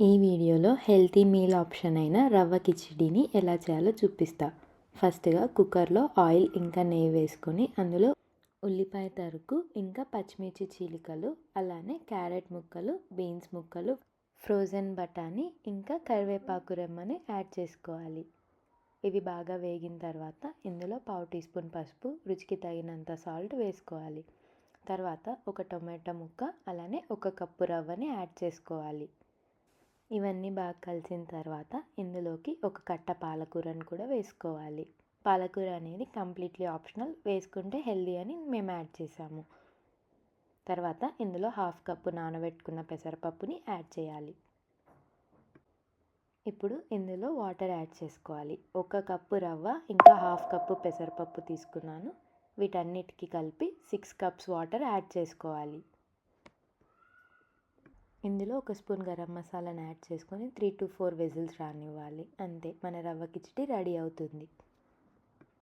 ఈ వీడియోలో healthy meal option అయిన రవ్వ కిచిడిని ఎలా చేయాలో చూపిస్తా. ఫస్ట్గా కుక్కర్లో ఆయిల్ ఇంకా నెయ్యి వేసుకొని అందులో ఉల్లిపాయ తరుగు ఇంకా పచ్చిమిర్చి చీలికలు, అలానే క్యారెట్ ముక్కలు, బీన్స్ ముక్కలు, ఫ్రోజన్ బఠానీ ఇంకా కరివేపాకు రెమ్మని యాడ్ చేసుకోవాలి. ఇవి బాగా వేగిన తర్వాత ఇందులో 1/2 టీ స్పూన్ పసుపు, రుచికి తగినంత సాల్ట్ వేసుకోవాలి. తర్వాత ఒక టొమాటో ముక్క, అలానే 1 కప్పు రవ్వని యాడ్ చేసుకోవాలి. ఇవన్నీ బాగా కలిసిన తర్వాత ఇందులోకి ఒక కట్ట పాలకూరను కూడా వేసుకోవాలి. పాలకూర అనేది కంప్లీట్లీ ఆప్షనల్, వేసుకుంటే హెల్దీ అని మేము యాడ్ చేసాము. తర్వాత ఇందులో 1/2 కప్పు నానబెట్టుకున్న పెసరపప్పుని యాడ్ చేయాలి. ఇప్పుడు ఇందులో వాటర్ యాడ్ చేసుకోవాలి. 1 కప్పు రవ్వ ఇంకా 1/2 కప్పు పెసరపప్పు తీసుకున్నాను. వీటన్నిటికీ కలిపి 6 కప్స్ వాటర్ యాడ్ చేసుకోవాలి. ఇందులో 1 స్పూన్ గరం మసాలాను యాడ్ చేసుకొని 3 to 4 విజిల్స్ రానివ్వాలి. అంతే, మన రవ్వ కిచిడి రెడీ అవుతుంది.